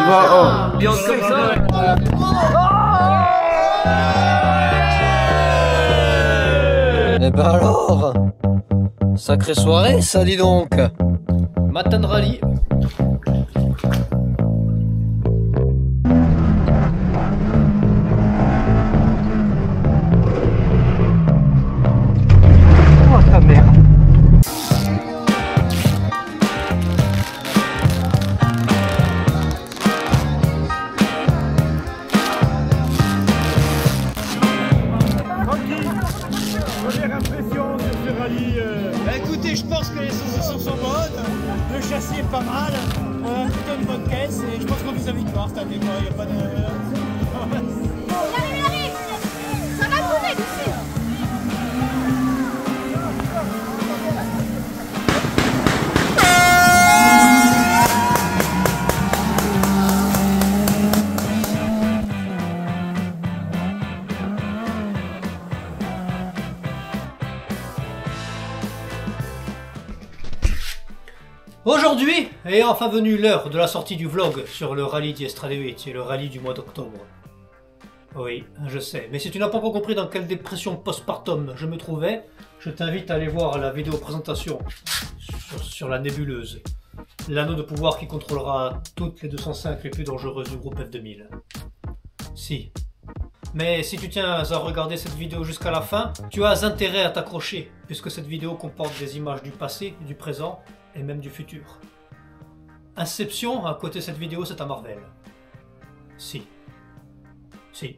va. Viande comme ça. Eh ben alors, sacrée soirée, ça dis donc. Matin de rallye. Oh ta mère. Première impression sur ce rallye. Écoutez, je pense que les sensations sont bonnes. Le châssis est pas mal. On a plutôt une bonne caisse et je pense qu'on vise la victoire cette année. Il n'y a pas de. Ça va tourner d'ici. Aujourd'hui est enfin venue l'heure de la sortie du vlog sur le rallye d'Estradeuit et le rallye du mois d'octobre. Oui, je sais, mais si tu n'as pas encore compris dans quelle dépression postpartum je me trouvais, je t'invite à aller voir la vidéo présentation sur la nébuleuse. L'anneau de pouvoir qui contrôlera toutes les 205 les plus dangereuses du groupe F2000. Si. Mais si tu tiens à regarder cette vidéo jusqu'à la fin, tu as intérêt à t'accrocher, puisque cette vidéo comporte des images du passé, du présent et même du futur. Inception, à côté de cette vidéo, c'est un Marvel. Si. Si.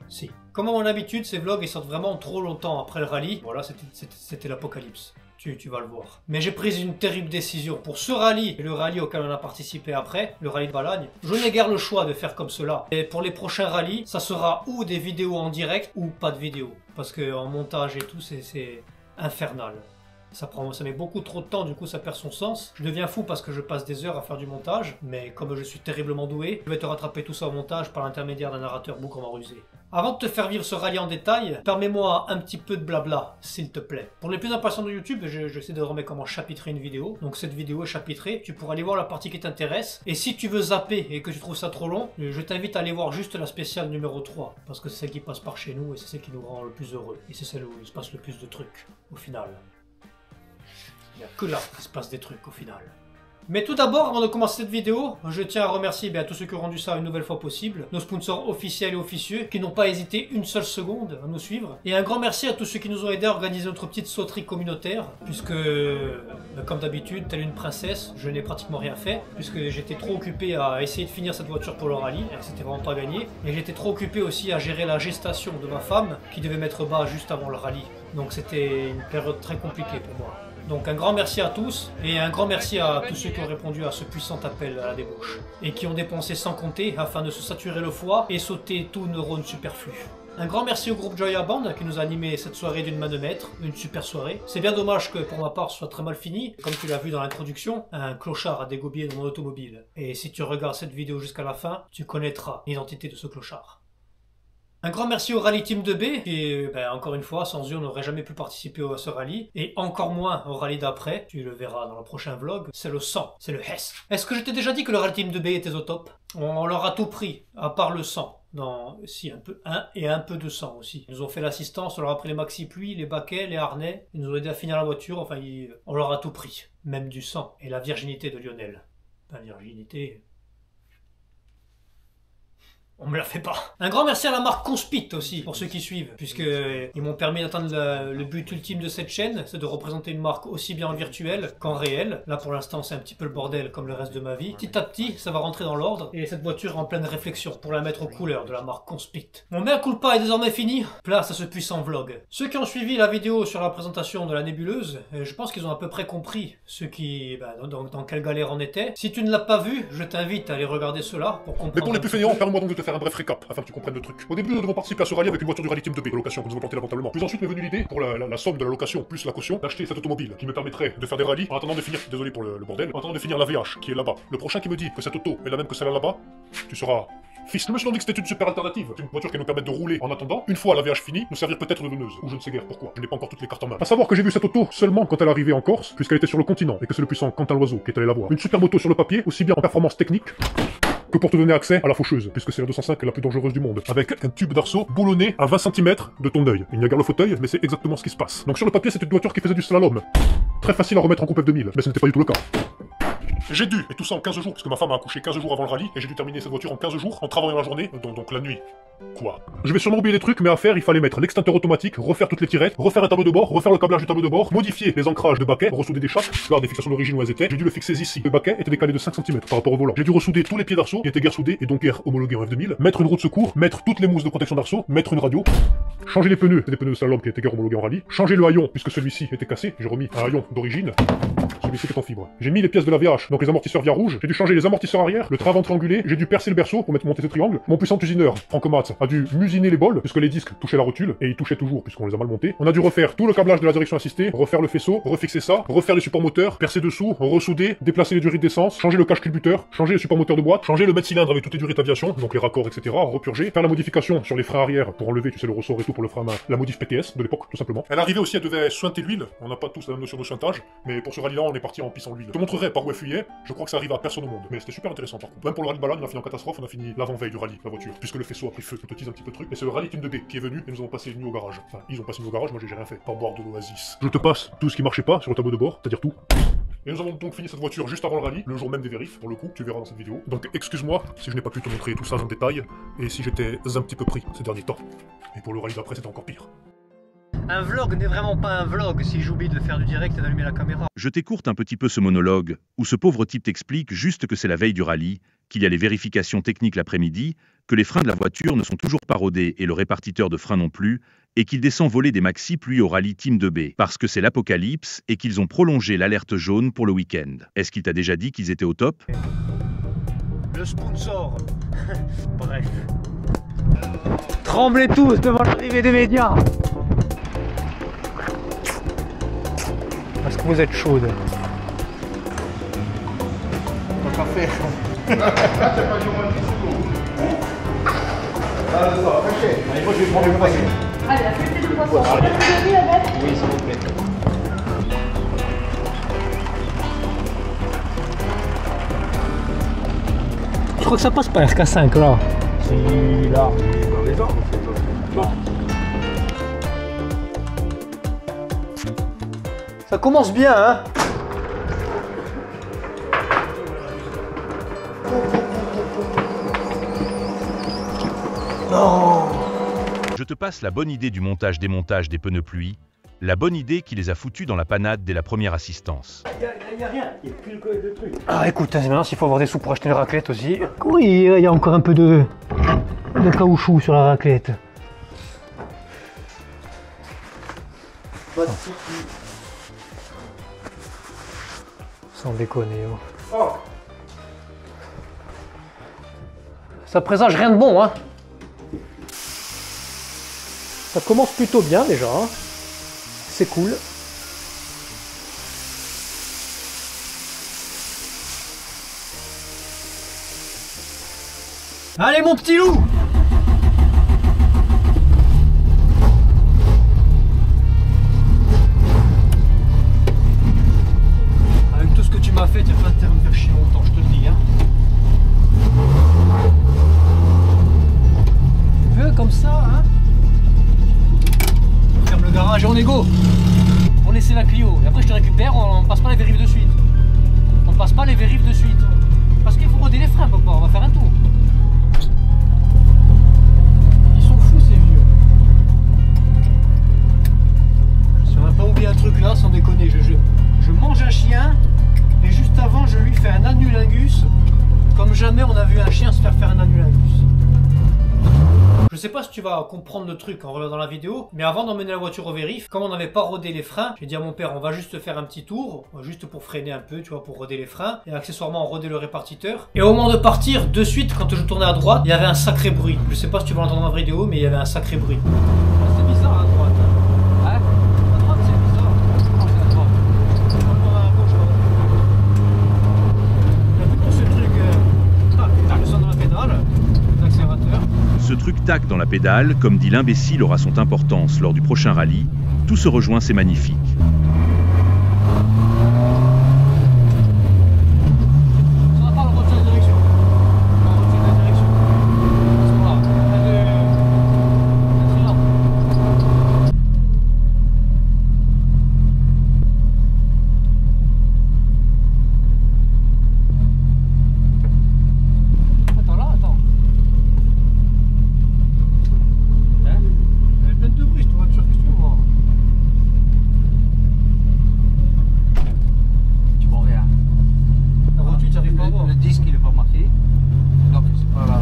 Si. Comme à mon habitude, ces vlogs ils sortent vraiment trop longtemps après le rallye. Voilà, c'était l'apocalypse. Tu vas le voir. Mais j'ai pris une terrible décision. Pour ce rallye et le rallye auquel on a participé après, le rallye de Balagne, je n'ai guère le choix de faire comme cela. Et pour les prochains rallyes, ça sera ou des vidéos en direct ou pas de vidéos. Parce qu'en montage et tout, c'est infernal. Ça met beaucoup trop de temps, du coup ça perd son sens. Je deviens fou parce que je passe des heures à faire du montage, mais comme je suis terriblement doué, je vais te rattraper tout ça au montage par l'intermédiaire d'un narrateur bougrement rusé. Avant de te faire vivre ce rallye en détail, permets-moi un petit peu de blabla, s'il te plaît. Pour les plus impatients de YouTube, je sais désormais comment chapitrer une vidéo. Donc cette vidéo est chapitrée, tu pourras aller voir la partie qui t'intéresse. Et si tu veux zapper et que tu trouves ça trop long, je t'invite à aller voir juste la spéciale numéro 3. Parce que c'est celle qui passe par chez nous et c'est celle qui nous rend le plus heureux. Et c'est celle où il se passe le plus de trucs, au final. Il n'y a que là qu'il se passe des trucs au final. Mais tout d'abord, avant de commencer cette vidéo, je tiens à remercier tous ceux qui ont rendu ça une nouvelle fois possible, nos sponsors officiels et officieux, qui n'ont pas hésité une seule seconde à nous suivre. Et un grand merci à tous ceux qui nous ont aidés à organiser notre petite sauterie communautaire, puisque, comme d'habitude, telle une princesse, je n'ai pratiquement rien fait, puisque j'étais trop occupé à essayer de finir cette voiture pour le rallye, et c'était vraiment pas gagné. Et j'étais trop occupé aussi à gérer la gestation de ma femme, qui devait mettre bas juste avant le rallye. Donc c'était une période très compliquée pour moi. Donc un grand merci à tous, et un grand merci à tous ceux qui ont répondu à ce puissant appel à la débauche, et qui ont dépensé sans compter afin de se saturer le foie et sauter tout neurone superflu. Un grand merci au groupe Joya Band qui nous a animé cette soirée d'une main de maître, une super soirée. C'est bien dommage que pour ma part ce soit très mal fini, comme tu l'as vu dans l'introduction, un clochard a dégobié dans mon automobile. Et si tu regardes cette vidéo jusqu'à la fin, tu connaîtras l'identité de ce clochard. Un grand merci au Rallye Team 2B, qui, encore une fois, sans eux, on n'aurait jamais pu participer à ce rallye, et encore moins au rallye d'après, tu le verras dans le prochain vlog, c'est le sang, c'est le Hess. Est-ce que je t'ai déjà dit que le Rallye Team 2B était au top? On leur a tout pris, à part le sang. Si, un peu de sang aussi. Ils nous ont fait l'assistance, on leur a pris les maxi pluies, les baquets, les harnais, ils nous ont aidé à finir la voiture, enfin, on leur a tout pris. Même du sang, et la virginité de Lionel. La virginité... On me la fait pas. Un grand merci à la marque Conspit aussi, pour ceux qui suivent, puisque ils m'ont permis d'atteindre le but ultime de cette chaîne, c'est de représenter une marque aussi bien en virtuel qu'en réel. Là pour l'instant c'est un petit peu le bordel comme le reste de ma vie. Petit à petit ça va rentrer dans l'ordre, et cette voiture est en pleine réflexion pour la mettre aux couleurs de la marque Conspit. Mon mea culpa est désormais fini, place à ce puissant vlog. Ceux qui ont suivi la vidéo sur la présentation de la nébuleuse, je pense qu'ils ont à peu près compris dans quelle galère on était. Si tu ne l'as pas vu, je t'invite à aller regarder cela pour comprendre. Mais pour les plus fainéants, permets-moi donc de te faire un bref récap, afin que tu comprennes le truc. Au début, nous devons participer à ce rallye avec une voiture du Rallye Team 2B, de location, que nous avons planté lamentablement. Puis ensuite m'est venue l'idée, pour la somme de la location plus la caution, d'acheter cette automobile, qui me permettrait de faire des rallyes, en attendant de finir, désolé pour le bordel, en attendant de finir la VH, qui est là-bas. Le prochain qui me dit que cette auto est la même que celle-là là-bas, tu seras Fils, je me suis dit que c'était une super alternative. C'est une voiture qui nous permet de rouler en attendant, une fois la VH finie, nous servir peut-être de donneuse, ou je ne sais guère pourquoi. Je n'ai pas encore toutes les cartes en main. À savoir que j'ai vu cette auto seulement quand elle arrivait en Corse, puisqu'elle était sur le continent, et que c'est le puissant Quentin Loiseau qui est allé la voir. Une super moto sur le papier, aussi bien en performance technique que pour te donner accès à la faucheuse, puisque c'est la 205 la plus dangereuse du monde, avec un tube d'arceau boulonné à 20 cm de ton œil. Il n'y a guère le fauteuil, mais c'est exactement ce qui se passe. Donc sur le papier, c'est une voiture qui faisait du slalom. Très facile à remettre en Coupe F2000, mais ce n'était pas du tout le cas. J'ai dû, et tout ça en 15 jours, parce que ma femme a accouché 15 jours avant le rallye, et j'ai dû terminer cette voiture en 15 jours, en travaillant la journée, donc la nuit. Quoi? Je vais sûrement oublier des trucs, mais à faire, il fallait mettre l'extincteur automatique, refaire toutes les tirettes, refaire un tableau de bord, refaire le câblage du tableau de bord, modifier les ancrages de baquets, ressouder des chattes, voir des fixations d'origine où elles étaient, j'ai dû le fixer ici. Le baquet était décalé de 5 cm par rapport au volant. J'ai dû ressouder tous les pieds d'arceau, qui étaient guère soudés, et donc guère homologués en F2000, mettre une roue de secours, mettre toutes les mousses de protection d'arceau, mettre une radio, changer les pneus, c'est des pneus de slalom qui étaient guère homologués en rallye, changer le haillon, puisque celui-ci était cassé, j'ai remis un haillon d'origine, celui-ci est en fibre. J'ai mis les pièces de la VH, donc les amortisseurs via rouge, j'ai dû changer les amortisseurs arrière, le train avant triangulé, j'ai dû percer le berceau pour monter ce triangle. Mon puissant usineur, Franco Matz, a dû musiner les bols, puisque les disques touchaient la rotule, et ils touchaient toujours, puisqu'on les a mal montés. On a dû refaire tout le câblage de la direction assistée, refaire le faisceau, refixer ça, refaire les supports moteurs, percer dessous, ressouder, déplacer les durées d'essence, changer le cache culbuteur, changer les supports moteurs de boîte, changer le mètre cylindre avec toutes les durées d'aviation, donc les raccords, etc., repurger, faire la modification sur les freins arrière pour enlever, tu sais, le ressort et tout pour le frein à main, la modif PTS de l'époque, tout simplement. Elle arrivait aussi, elle devait sointer l'huile, on n'a pas tous la même notion de sointage, mais pour ce rallye-là, on est parti en pissant l'huile. Je te montrerai par où elle fuyait, je crois que ça arrive à personne au monde, mais c'était super intéressant par contre. Même pour le rallye de Balade, on a fini en catastrophe, on a fini l'avant-veille du rallye, la voiture, puisque le faisceau a pris feu, je te tease un petit peu le truc, et c'est le rallye Team 2B qui est venu, et nous avons passé une nuit au garage. Enfin, ils ont passé une nuit au garage, moi j'ai rien fait, par boire de l'Oasis. Je te passe tout ce qui marchait pas sur le tableau de bord, c'est-à-dire tout. Et nous avons donc fini cette voiture juste avant le rallye, le jour même des vérifs, pour le coup, tu verras dans cette vidéo. Donc excuse-moi si je n'ai pas pu te montrer tout ça en détail, et si j'étais un petit peu pris ces derniers temps. Et pour le rallye d'après, c'était encore pire. Un vlog n'est vraiment pas un vlog si j'oublie de faire du direct et d'allumer la caméra. Je t'écourte un petit peu ce monologue, où ce pauvre type t'explique juste que c'est la veille du rallye, qu'il y a les vérifications techniques l'après-midi, que les freins de la voiture ne sont toujours pas rodés et le répartiteur de freins non plus, et qu'il descend voler des maxi pluies au rallye Team 2B, parce que c'est l'apocalypse et qu'ils ont prolongé l'alerte jaune pour le week-end. Est-ce qu'il t'a déjà dit qu'ils étaient au top? Le sponsor. Bref. Tremblez tous devant l'arrivée des médias. Parce que vous êtes chaude. Un café. Allez, moi je vais prendre le poisson. Allez, la fête du poisson. Oui, s'il vous plaît. Je crois que ça passe pas RK5 là. Si, là. Ça commence bien, hein. Non. Je te passe la bonne idée du montage-démontage des pneus pluie, la bonne idée qui les a foutus dans la panade dès la première assistance. Il y a rien, il n'y a plus le truc. Ah écoute, maintenant s'il faut avoir des sous pour acheter une raclette aussi. Oui, il y a encore un peu de caoutchouc sur la raclette. Sans déconner. Oh. Ça présage rien de bon, hein. Ça commence plutôt bien déjà. Hein. C'est cool. Allez mon petit loup! Avec tout ce que tu m'as fait, tu vas pas te me faire chier longtemps, je te le dis. Hein. Tu veux comme ça, hein? On ferme le garage et on est go! On laisse la Clio, et après je te récupère, on passe pas les vérifs de suite. On passe pas les vérifs de suite. Parce qu'il faut roder les freins, papa, on va faire un tour. Ils sont fous ces vieux. Si on n'a pas oublié un truc là, sans déconner, je mange un chien et juste avant je lui fais un annulingus comme jamais on a vu un chien se faire un annulingus. Je sais pas si tu vas comprendre le truc en regardant la vidéo, mais avant d'emmener la voiture au vérif, comme on n'avait pas rodé les freins, j'ai dit à mon père on va juste faire un petit tour, juste pour freiner un peu, tu vois, pour roder les freins, et accessoirement roder le répartiteur. Et au moment de partir, de suite, quand je tournais à droite, il y avait un sacré bruit. Je sais pas si tu vas l'entendre dans la vidéo, mais il y avait un sacré bruit. C'est bizarre à droite. Hein. Ouais, à droite c'est bizarre. Non, c'est à droite. À gauche, il y a plutôt ce truc. Ah putain, je sens dans la pédale. truc-tac dans la pédale, comme dit l'imbécile aura son importance lors du prochain rallye, tout se rejoint, c'est magnifique. Le disque il est pas marqué, donc c'est pas la...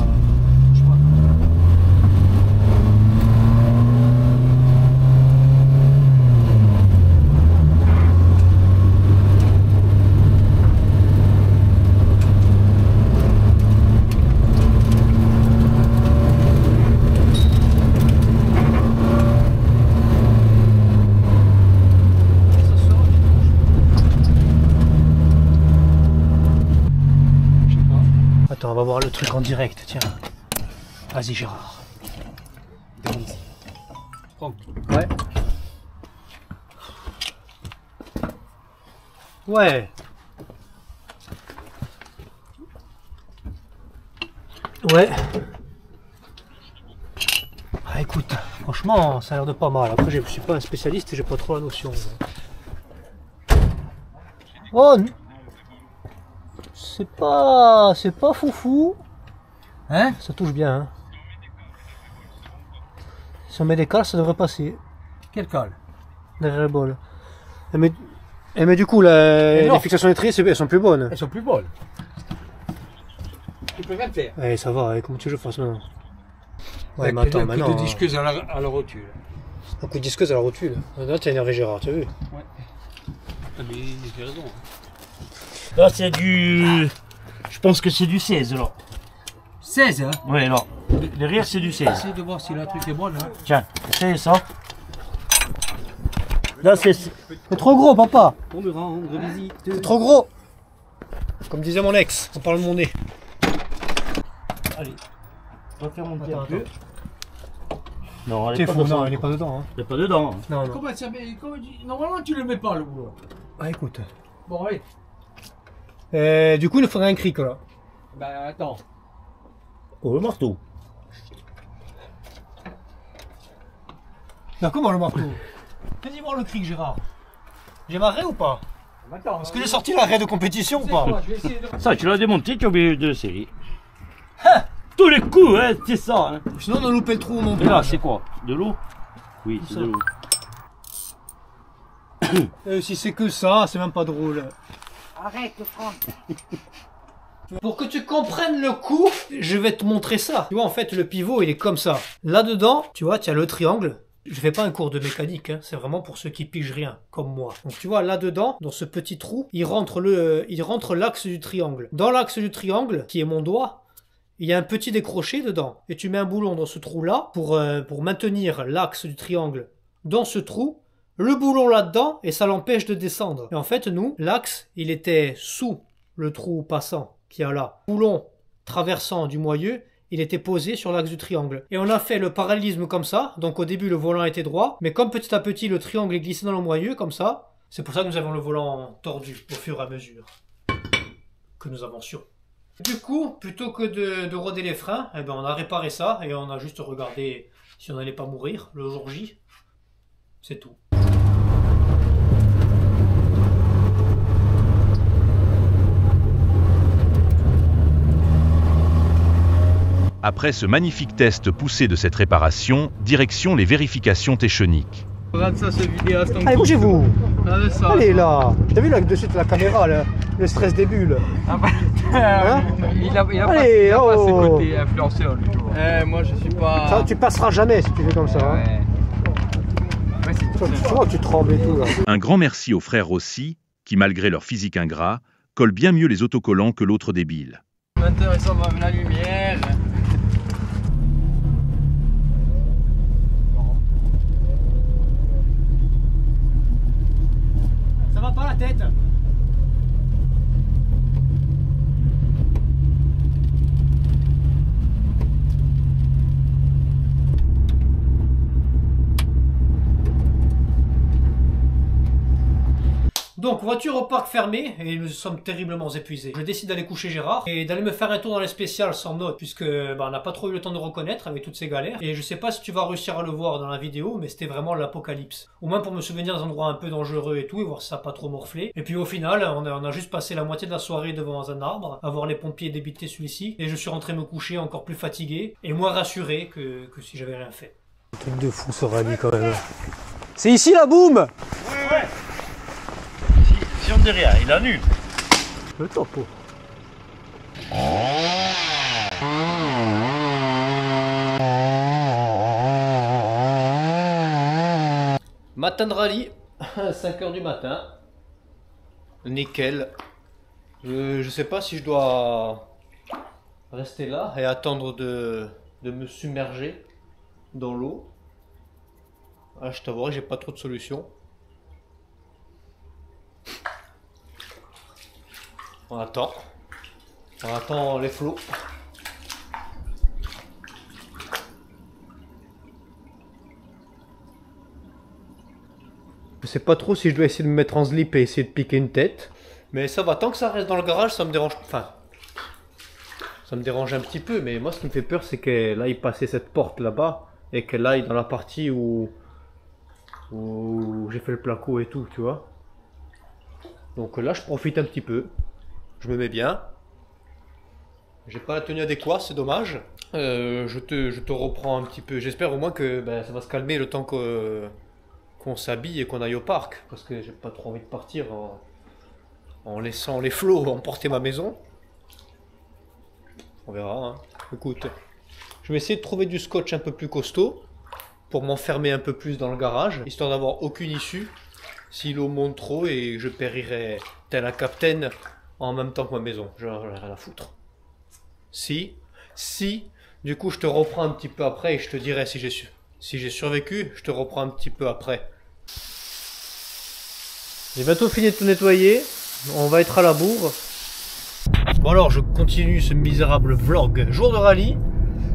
Attends, on va voir le truc en direct, tiens. Vas-y Gérard. Ouais. Ouais. Ouais. Ah, écoute, franchement, ça a l'air de pas mal. Après, je suis pas un spécialiste et j'ai pas trop la notion. Oh, c'est pas foufou. Hein? Ça touche bien. Hein. Si on met des cales, ça devrait passer. Quel cale? Derrière le bol. Mais du coup, les fixations des triers, elles sont plus bonnes. Elles sont plus bonnes. Tu peux rien faire. Ouais, ça va, comment tu veux que je fasse maintenant? Ouais, mais Avec attends, un coup maintenant. de disqueuse à la rotule. Un coup de disqueuse à la rotule. Là, t'as énervé Gérard, tu as vu? Ouais. Ah, mais j'ai raison. Là, c'est du. Je pense que c'est du 16 là. 16 hein? Ouais, là. Derrière, c'est du 16. Essaye de voir si le truc est bon hein. Tiens, c'est ça. Là, c'est. C'est trop gros, papa! On me rendre visite. C'est trop gros! Comme disait mon ex, on parle de mon nez. Allez. On va faire monter un Attends, peu. Non, elle T'es est pas fou, dedans. non, il est pas dedans. Hein. Elle est pas dedans. Hein. Non, non. Comment ça met? Normalement tu le mets pas le boulot. Ah, écoute. Bon allez. Du coup, il nous faudrait un cric là. Bah attends. Oh, le marteau. Non, comment le marteau? Vas-y voir le cric, Gérard. J'ai marré ou pas? Attends. Est-ce que j'ai sorti l'arrêt de compétition ou pas? Je vais essayer de... Ça, tu l'as démonté, tu es obligé de serrer. Tous les coups, hein, c'est ça. Hein. Sinon, on a loupé le trou au Et là, montage. c'est quoi? De l'eau? Oui, c'est de l'eau. Si c'est que ça, c'est même pas drôle. Arrête, Franck. Pour que tu comprennes le coup, je vais te montrer ça. Tu vois, en fait, le pivot, il est comme ça. Là-dedans, tu vois, tu as le triangle. Je fais pas un cours de mécanique, hein. C'est vraiment pour ceux qui pigent rien, comme moi. Donc tu vois, là-dedans, dans ce petit trou, il rentre l'axe du triangle. Dans l'axe du triangle, qui est mon doigt, il y a un petit décroché dedans. Et tu mets un boulon dans ce trou-là pour maintenir l'axe du triangle dans ce trou. Le boulon là-dedans, et ça l'empêche de descendre. Et en fait, nous, l'axe, il était sous le trou passant qu'il y a là. Boulon traversant du moyeu, il était posé sur l'axe du triangle. Et on a fait le parallélisme comme ça, donc au début le volant était droit, mais comme petit à petit le triangle est glissé dans le moyeu, comme ça, c'est pour ça que nous avons le volant tordu au fur et à mesure que nous avancions. Du coup, plutôt que de roder les freins, eh ben on a réparé ça et on a juste regardé si on n'allait pas mourir le jour J. C'est tout. Après ce magnifique test poussé de cette réparation, direction les vérifications téchoniques. Regarde ça, ce vidéaste. Allez, bougez-vous! Regardez ça. Allez là! T'as vu là dessus de la caméra là, le stress des bulles? Ah bah, Hein? il a Allez, pas ses oh. côtés influenceurs lui. Moi je suis pas. Ça, tu passeras jamais si tu fais comme ça. Hein. Ouais. Ouais, c'est Tu vois, tu trembles et tout là. Un grand merci aux frères Rossi, qui malgré leur physique ingrat, collent bien mieux les autocollants que l'autre débile. intéressant, même la lumière. Ça va pas la tête? Donc, voiture au parc fermé, et nous sommes terriblement épuisés. Je décide d'aller coucher Gérard, et d'aller me faire un tour dans les spéciales sans note, puisque on n'a pas trop eu le temps de reconnaître avec toutes ces galères. Et je sais pas si tu vas réussir à le voir dans la vidéo, mais c'était vraiment l'apocalypse. Au moins pour me souvenir des endroits un peu dangereux et tout, et voir si ça n'a pas trop morflé. Et puis au final, on a juste passé la moitié de la soirée devant un arbre, à voir les pompiers débiter celui-ci, et je suis rentré me coucher encore plus fatigué, et moins rassuré que si j'avais rien fait. Un truc de fou ce rallye quand même. C'est ici la boum. Ouais. Si on dit rien, il annule. Le topo. Matin de rallye, 5 h du matin. Nickel. Je sais pas si je dois rester là et attendre de me submerger dans l'eau. Ah, je t'avouerai, j'ai pas trop de solutions. On attend les flots. Je sais pas trop si je dois essayer de me mettre en slip et essayer de piquer une tête. Mais ça va, tant que ça reste dans le garage, ça me dérange. Enfin, ça me dérange un petit peu, mais moi ce qui me fait peur, c'est qu'elle aille passer cette porte là-bas et qu'elle aille dans la partie où j'ai fait le placo et tout, tu vois. Donc là, je profite un petit peu. Je me mets bien. J'ai pas la tenue adéquate, c'est dommage. Je te reprends un petit peu. J'espère au moins que ça va se calmer le temps qu'on s'habille et qu'on aille au parc. Parce que j'ai pas trop envie de partir en laissant les flots emporter ma maison. On verra, hein. Écoute, je vais essayer de trouver du scotch un peu plus costaud pour m'enfermer un peu plus dans le garage, histoire d'avoir aucune issue si l'eau monte trop et je périrai tel un capitaine en même temps que ma maison. J'en ai rien à foutre. Si, du coup je te reprends un petit peu après et je te dirai si j'ai survécu, je te reprends un petit peu après. J'ai bientôt fini de tout nettoyer, on va être à la bourre. Bon alors je continue ce misérable vlog jour de rallye.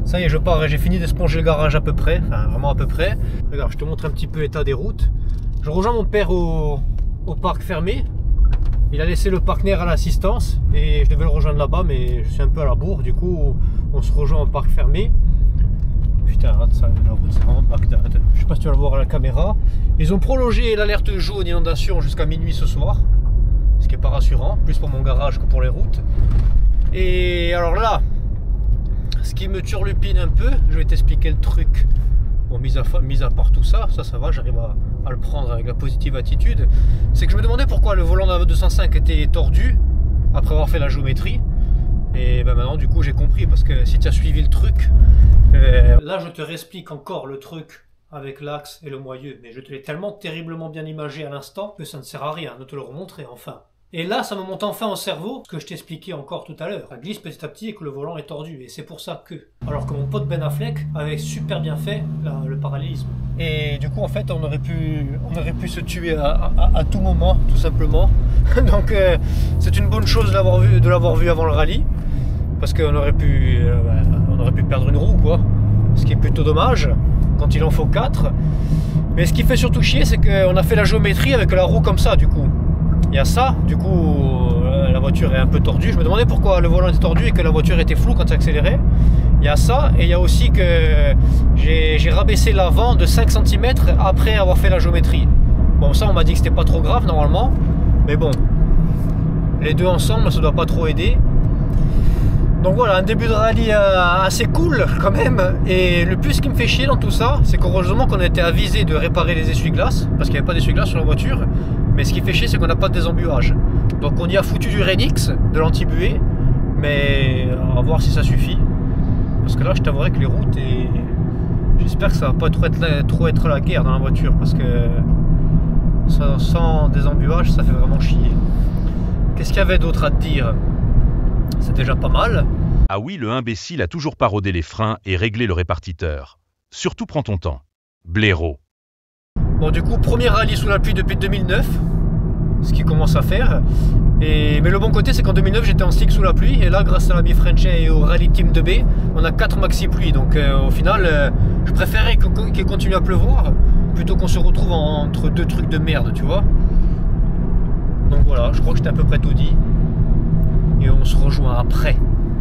Ça y est, je pars et j'ai fini d'esponger le garage à peu près, enfin vraiment à peu près. Regarde, je te montre un petit peu l'état des routes. Je rejoins mon père au parc fermé. Il a laissé le partenaire à l'assistance et je devais le rejoindre là-bas, mais je suis un peu à la bourre, du coup on se rejoint au parc fermé. Putain, regarde ça, la route c'est vraiment Bagdad. Je sais pas si tu vas le voir à la caméra. Ils ont prolongé l'alerte jaune inondation jusqu'à minuit ce soir, ce qui est pas rassurant, plus pour mon garage que pour les routes. Et alors là, ce qui me turlupine un peu, je vais t'expliquer le truc. Bon, mis à part tout ça, ça va, j'arrive à le prendre avec la positive attitude. C'est que je me demandais pourquoi le volant de la 205 était tordu après avoir fait la géométrie. Et maintenant, du coup, j'ai compris, parce que si tu as suivi le truc... Là, je te réexplique encore le truc avec l'axe et le moyeu, mais je te l'ai tellement terriblement bien imagé à l'instant que ça ne sert à rien de te le remontrer, enfin. Et là, ça me monte enfin au cerveau, ce que je t'expliquais encore tout à l'heure. Ça glisse petit à petit et que le volant est tordu, et c'est pour ça que... Alors que mon pote Ben Affleck avait super bien fait le parallélisme. Et du coup, en fait, on aurait pu se tuer à tout moment, tout simplement. Donc, c'est une bonne chose de l'avoir vu avant le rallye, parce qu'on aurait pu perdre une roue, quoi. Ce qui est plutôt dommage, quand il en faut 4. Mais ce qui fait surtout chier, c'est qu'on a fait la géométrie avec la roue comme ça, du coup. Il y a ça, du coup la voiture est un peu tordue. Je me demandais pourquoi le volant était tordu et que la voiture était floue quand elle accélérait. Il y a ça, et il y a aussi que j'ai rabaissé l'avant de 5 cm après avoir fait la géométrie. Bon, ça on m'a dit que c'était pas trop grave normalement, mais bon, les deux ensemble ça doit pas trop aider. Donc voilà, un début de rallye assez cool quand même. Et le plus qui me fait chier dans tout ça, c'est qu'heureusement qu'on a été avisé de réparer les essuie-glaces, parce qu'il n'y avait pas d'essuie-glaces sur la voiture. Mais ce qui fait chier, c'est qu'on n'a pas de désembuage. Donc on y a foutu du Renix, de l'anti-buée, mais on va voir si ça suffit. Parce que là, je t'avouerai que les routes, et j'espère que ça va pas trop être la guerre dans la voiture, parce que sans désembuage, ça fait vraiment chier. Qu'est-ce qu'il y avait d'autre à te dire? C'est déjà pas mal. Ah oui, le imbécile a toujours pas rodé les freins et réglé le répartiteur. Surtout prends ton temps. Blaireau. Bon, du coup, premier rallye sous la pluie depuis 2009, ce qui commence à faire. Mais le bon côté, c'est qu'en 2009, j'étais en slick sous la pluie. Et là, grâce à l'ami Frenchet et au rallye team 2B, on a 4 maxi pluies. Donc au final, je préférais qu'il continue à pleuvoir plutôt qu'on se retrouve entre deux trucs de merde, tu vois. Donc voilà, je crois que je t'ai à peu près tout dit. Et on se rejoint après.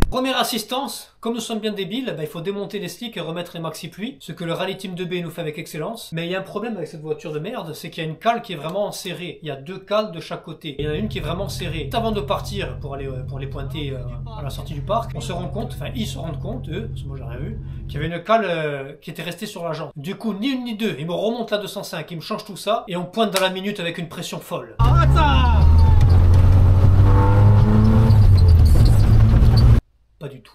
Première assistance, comme nous sommes bien débiles, il faut démonter les slicks et remettre les maxi pluie, ce que le Rally Team 2B nous fait avec excellence. Mais il y a un problème avec cette voiture de merde, c'est qu'il y a une cale qui est vraiment serrée. Il y a 2 cales de chaque côté. Il y en a une qui est vraiment serrée. Avant de partir pour les pointer à la sortie du parc, on se rend compte, enfin ils se rendent compte, eux, parce que moi j'ai rien vu, qu'il y avait une cale qui était restée sur la jambe. Du coup, ni une ni deux, ils me remontent la 205, ils me changent tout ça, et on pointe dans la minute avec une pression folle. Arrête ça! Pas du tout.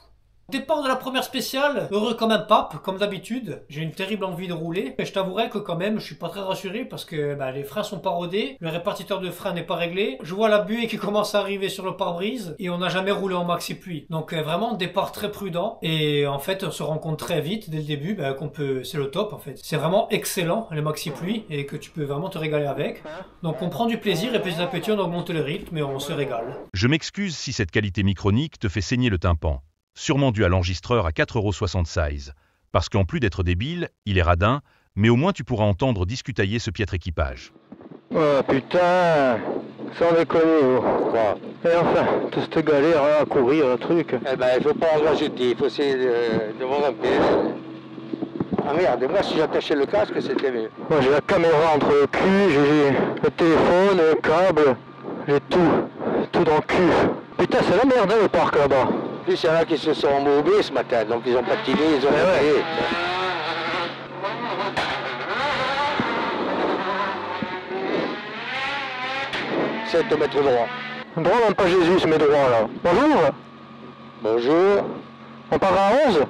Départ de la première spéciale, heureux comme un pape, comme d'habitude. J'ai une terrible envie de rouler, mais je t'avouerai que quand même, je suis pas très rassuré parce que les freins sont pas rodés, le répartiteur de frein n'est pas réglé, je vois la buée qui commence à arriver sur le pare-brise et on n'a jamais roulé en maxi pluie. Donc vraiment, départ très prudent et en fait, on se rend compte très vite dès le début qu'on peut, c'est le top en fait. C'est vraiment excellent les maxi pluie et que tu peux vraiment te régaler avec. Donc on prend du plaisir et petit à petit on augmente le rythme et on se régale. Je m'excuse si cette qualité micronique te fait saigner le tympan. Sûrement dû à l'enregistreur à 4,60 € size. Parce qu'en plus d'être débile, il est radin, mais au moins tu pourras entendre discutailler ce piètre équipage. Oh putain, sans déconner vous. Quoi? Et enfin, toute cette galère à courir, le truc. Eh ben, il faut pas en rajouter, il faut essayer de voir un peu. Ah merde, moi si j'attachais le casque, c'était mieux. Moi j'ai la caméra entre le cul, j'ai le téléphone, le câble, j'ai tout dans le cul. Putain, c'est la merde le parc là-bas. En plus, il y en a qui se sont embourbés ce matin, donc ils ont patiné, ils ont réveillé. C'est de mettre droit. Droit, même pas Jésus, mais droit là. Bonjour. Bonjour. On part à 11 11.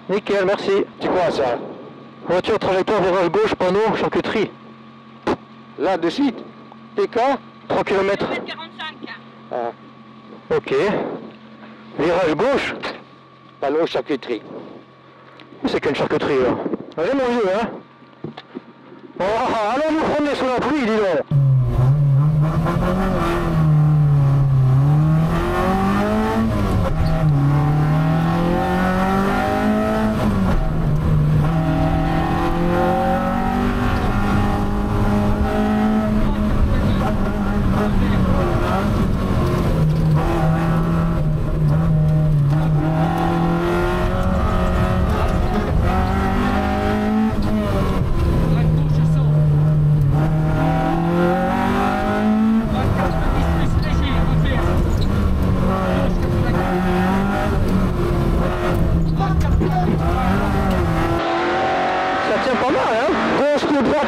Nickel, merci. C'est quoi ça? Voiture, trajectoire, virage gauche, panneau, charcuterie. Là, de suite? TK 3 km. 45. Ah. Ok. Virage gauche. Panneau charcuterie. C'est qu'une charcuterie là. Allez mon vieux, hein. Oh, allons nous promener sous la pluie, dis donc.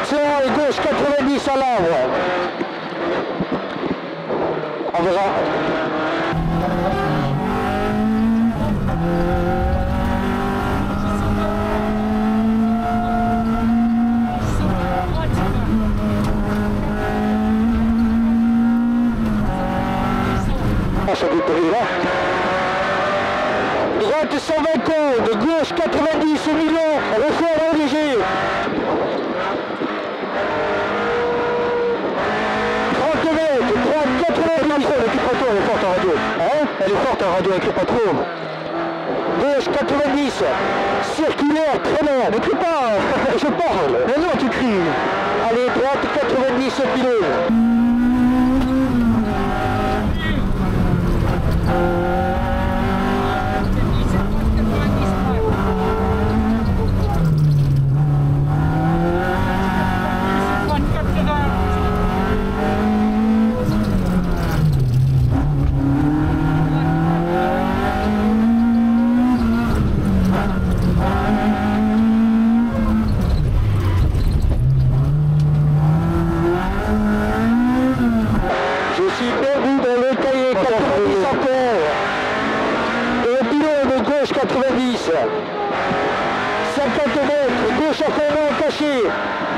Et gauche 90 à l'arbre. On verra. Ça décolle là. Droite 120 de gauche 90 au milieu, refort léger. 30 mètres, droite 80 mètres, n'occupe pas trop, elle est forte en radio. Hein? Elle est forte en radio, elle n'occupe pas trop. Gauche 90, circulaire, très bien, n'occupe pas, je parle. Mais non, tu cries. Allez, droite 90 au pylône.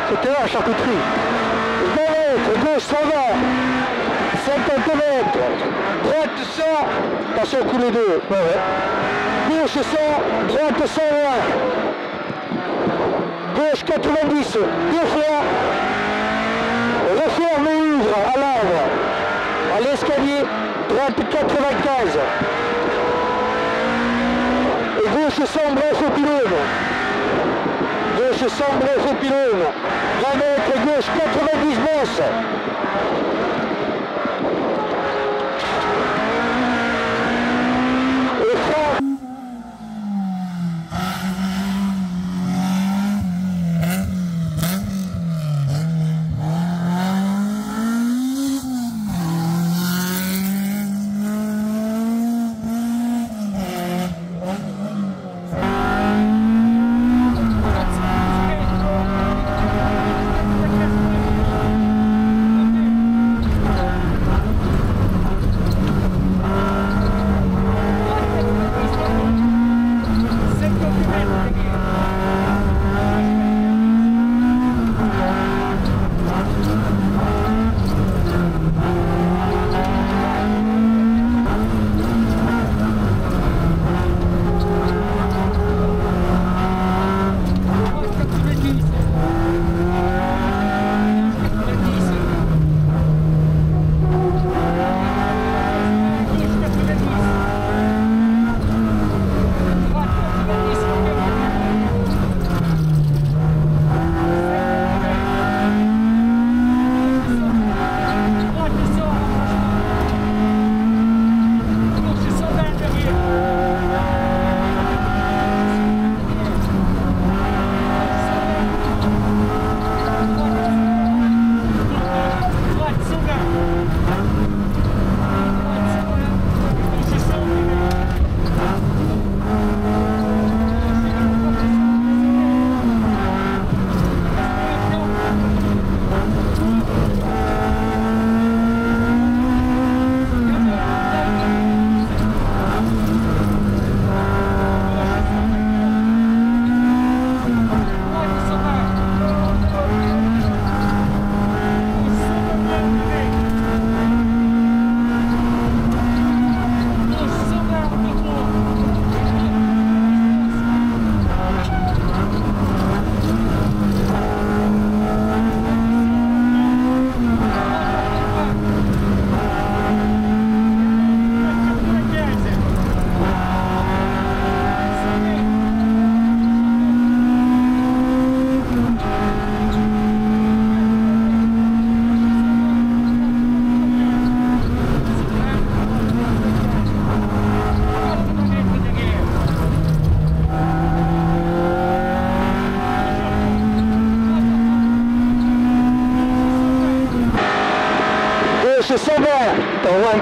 C'était là la charcuterie. 20 mètres, gauche 120. 50 mètres. Droite 100. Attention, coup les deux. Ouais, ouais. Gauche 100, droite 120. Gauche 90. Deux fois. Referme et ouvre à l'arbre. À l'escalier. Droite 95. Et gauche 100, bref au pylône. Gauche 100, bref au pylône. 20 mètres, gauche 90 bosse.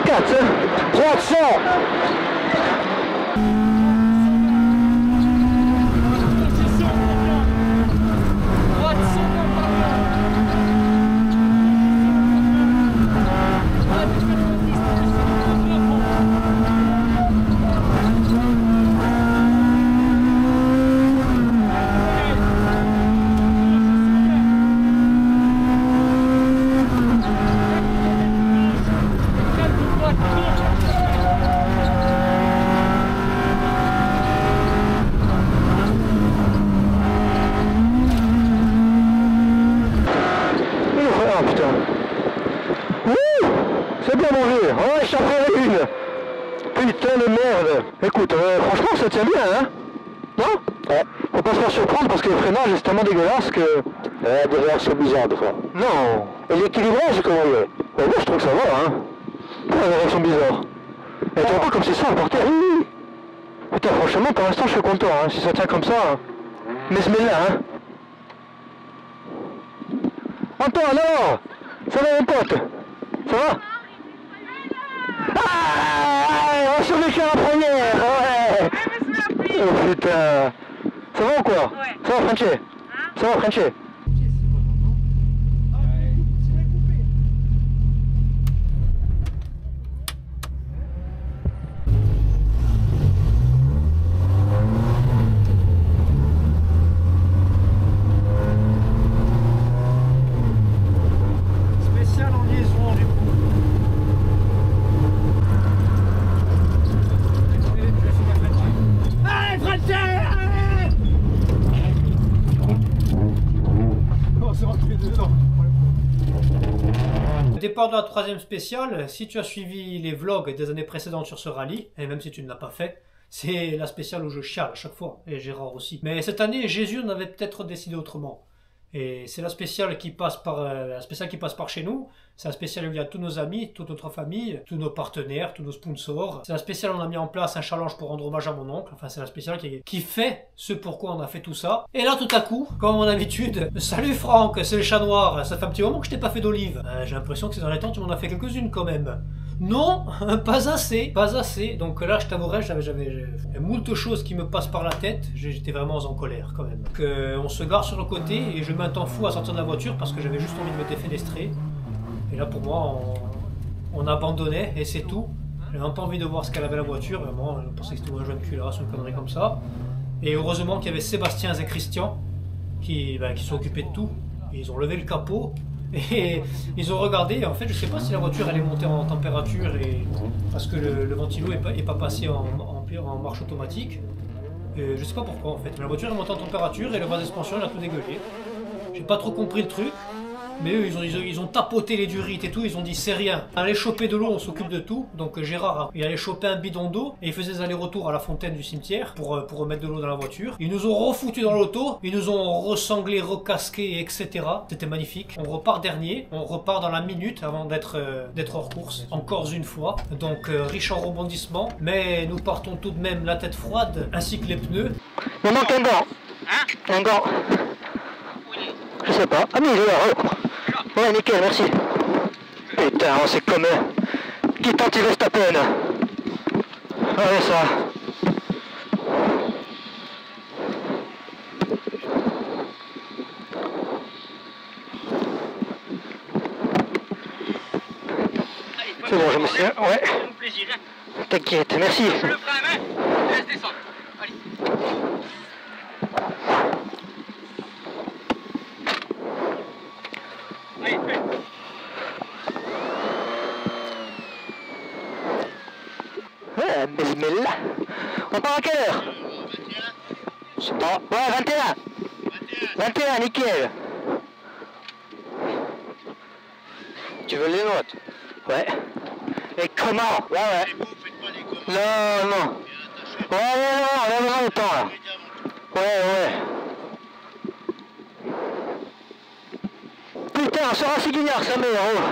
324, hein. 300. C'est bien mangé, ouais, j'en ferai une. Putain de merde. Écoute, franchement ça tient bien, hein. Non? Ouais. Faut pas se faire surprendre parce que le freinage est tellement dégueulasse que... Ouais, des réactions bizarres des fois. Non. Et l'équilibrage, comment il est? Moi je trouve que ça va, hein. Pas des réactions bizarres. Et tu vois pas comme c'est ça, le porteur? Oui. Putain, franchement, pour l'instant je suis content, hein. Si ça tient comme ça... Hein. Mais ce là, hein. Antoine, alors? Ça va mon pote? Ça va? Ah, on a survécu à la première, ouais. Oh putain. Ça va ou quoi? Ouais. Ça va Frenchy? Ça va Frenchy? Spécial en liaison du coup. Allez Frenchy! Au départ de la troisième spéciale, si tu as suivi les vlogs des années précédentes sur ce rallye, et même si tu ne l'as pas fait, c'est la spéciale où je chiale à chaque fois, et Gérard aussi. Mais cette année, Jésus en avait peut-être décidé autrement. Et c'est la spéciale qui passe par chez nous. C'est la spéciale où il y a tous nos amis, toute notre famille, tous nos partenaires, tous nos sponsors. C'est la spéciale où on a mis en place un challenge pour rendre hommage à mon oncle. Enfin, c'est la spéciale qui fait ce pourquoi on a fait tout ça. Et là, tout à coup, comme à mon habitude, salut Franck, c'est le chat noir. Ça fait un petit moment que je t'ai pas fait d'olive. J'ai l'impression que ces derniers temps, tu m'en as fait quelques-unes quand même. Non, pas assez, pas assez. Donc là, je t'avouerai, j'avais moult choses qui me passent par la tête. J'étais vraiment en colère quand même. Donc, on se gare sur le côté et je mets un temps fou à sortir de la voiture parce que j'avais juste envie de me défenestrer. Et là, pour moi, on abandonnait et c'est tout. J'avais un peu envie de voir ce qu'elle avait la voiture. Vraiment, je pensais que c'était un jeune culasse, une connerie comme ça. Et heureusement qu'il y avait Sébastien et Christian qui s'occupaient de tout. Et ils ont levé le capot. Et ils ont regardé, en fait je sais pas si la voiture elle est montée en température parce que le ventilo est pas passé en marche automatique. Je sais pas pourquoi en fait, mais la voiture est montée en température et le vase d'expansion il a tout dégueulé. J'ai pas trop compris le truc, mais eux ils ont tapoté les durites et tout, ils ont dit c'est rien. Aller choper de l'eau, on s'occupe de tout, donc Gérard il allait choper un bidon d'eau et il faisait des allers-retours à la fontaine du cimetière pour remettre de l'eau dans la voiture. Ils nous ont refoutu dans l'auto, ils nous ont ressanglé, recasqué, etc. C'était magnifique. On repart dernier, on repart dans la minute avant d'être hors course, encore une fois. Donc riche en rebondissements, mais nous partons tout de même la tête froide, ainsi que les pneus. Il manque un gant. Hein? Un gant. Je sais pas. Ah mais il est là. Ouais, nickel, merci. Putain, c'est comme qui tente il reste à peine. Ouais, ça. C'est bon, je me suis... Ouais. T'inquiète, merci. Je le ferai à la main. Je laisse descendre. Allez. Ouais, bismillah. On part à quelle heure? 21. Je sais pas. Ouais, 21. 21, nickel. Tu veux les notes? Ouais. Et comment? Ouais, ouais. Non, non. Ouais, on a besoin de temps là. Ouais. Putain, on sera Guignard, ça met en haut.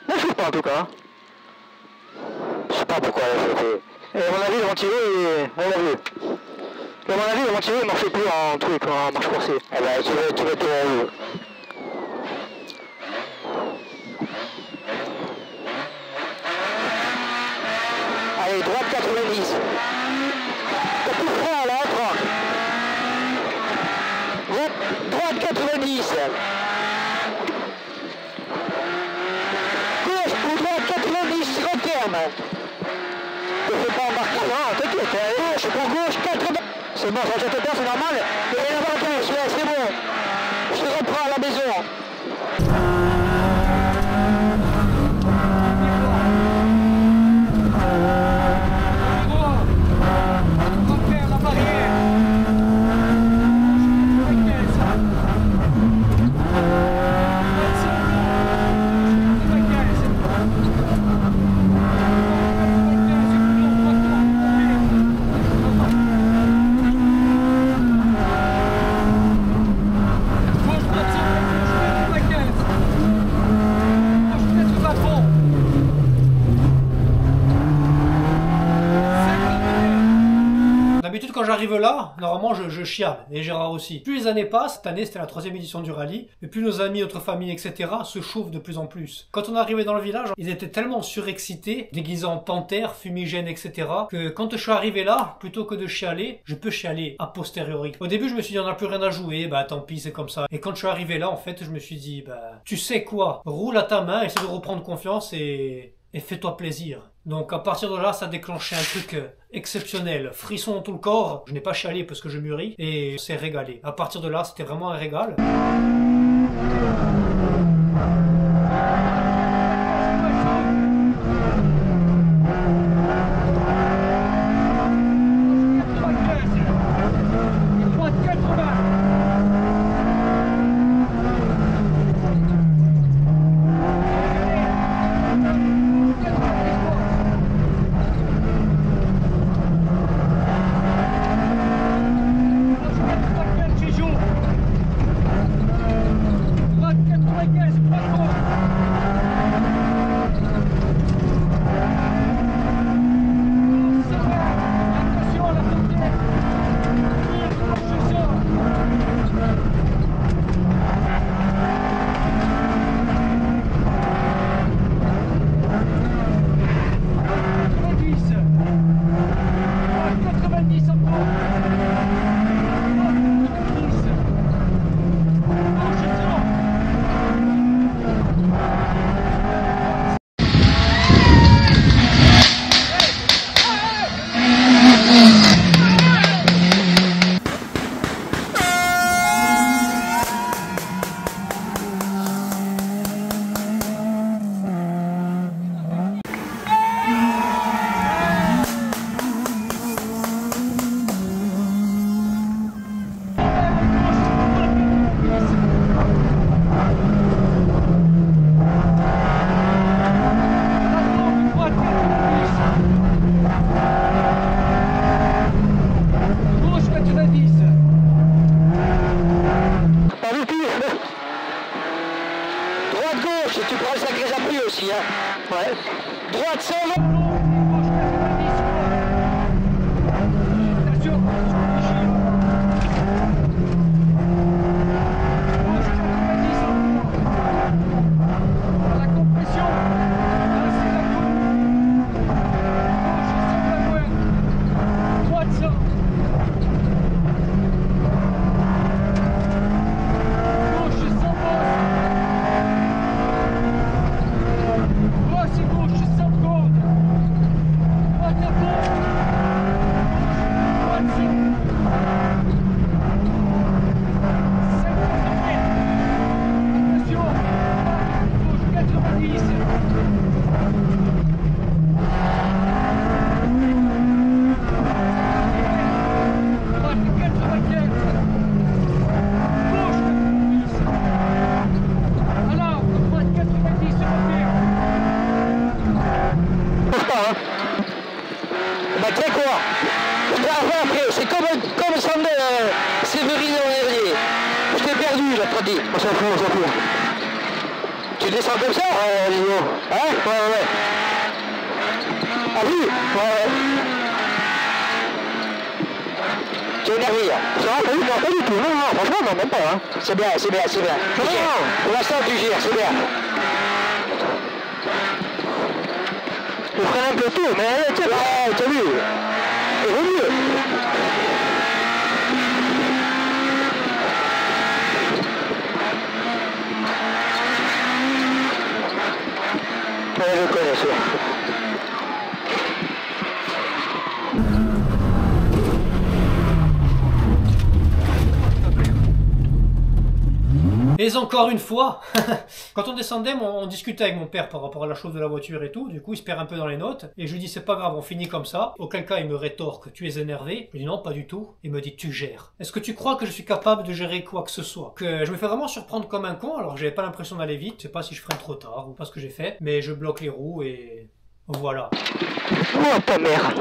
Là, je sais pas en tout cas. Je sais pas pourquoi elle a chauffé. Et à mon avis, le ventilo, on l'a vu. Et à mon avis, le ventilo, il marchait plus en truc, en marche forcée. Eh ben, tu vas tout en haut. c'est bon, ça te c'est normal. Et la vainqueur, c'est bon. Je reprends à la maison. D'habitude quand j'arrive là, normalement je chiale, et Gérard aussi. Plus les années passent, cette année c'était la 3e édition du rallye, et plus nos amis, notre famille, etc. se chauffent de plus en plus. Quand on est arrivé dans le village, ils étaient tellement surexcités, déguisés en panthères, fumigènes, etc. que quand je suis arrivé là, plutôt que de chialer, je peux chialer a posteriori. Au début je me suis dit on n'a plus rien à jouer, bah tant pis c'est comme ça. Et quand je suis arrivé là en fait je me suis dit bah tu sais quoi, roule à ta main, essaie de reprendre confiance et fais-toi plaisir. Donc à partir de là, ça a déclenché un truc exceptionnel. Frisson dans tout le corps. Je n'ai pas chialé parce que je mûris. Et c'est régalé. À partir de là, c'était vraiment un régal. Tu prends le sacré appui aussi, hein. Ouais. Droite sans on s'en fout, on s'en fout. Tu descends comme ça, Lino? Hein? Ouais. Ah oui? Ouais. Tu es énervé, là? Non, pas du tout. Non, franchement, non, même pas. Hein. C'est bien. Non, pour l'instant, tu gères, c'est bien. Je freine un peu tôt, mais tu as vu. Et vaut mieux. Je connais ça. Et encore une fois, quand on descendait, on discutait avec mon père par rapport à la chose de la voiture et tout. Du coup, il se perd un peu dans les notes. Et je lui dis, c'est pas grave, on finit comme ça. Auquel cas, il me rétorque, tu es énervé. Je lui dis, non, pas du tout. Il me dit, tu gères. Est-ce que tu crois que je suis capable de gérer quoi que ce soit? Que je me fais vraiment surprendre comme un con. Alors, j'avais pas l'impression d'aller vite. Je sais pas si je freine trop tard ou pas ce que j'ai fait. Mais je bloque les roues et voilà. Oh, ta mère.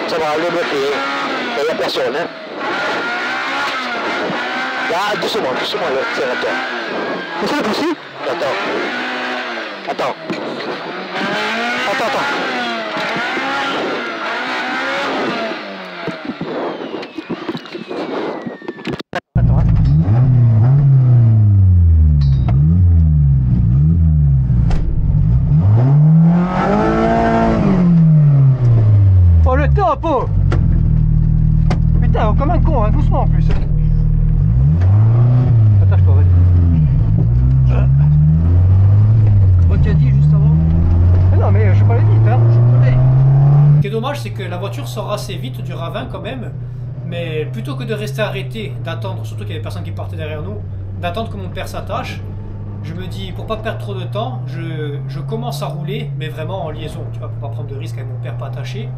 Ça va, le bloquer. Il n'y a personne, hein. Là, doucement, l'accélérateur. C'est le possible? Attends. Oh le top, oh. Putain, comme un con, hein, doucement en plus. Attache-toi, vas-y. Moi tu as dit juste avant. Mais non, mais je peux aller vite, hein. Ce qui est dommage, c'est que la voiture sort assez vite du ravin quand même. Mais plutôt que de rester arrêté, d'attendre, surtout qu'il y avait personne qui partait derrière nous, d'attendre que mon père s'attache, je me dis, pour pas perdre trop de temps, je commence à rouler, mais vraiment en liaison, tu vois, pour pas prendre de risque avec mon père pas attaché.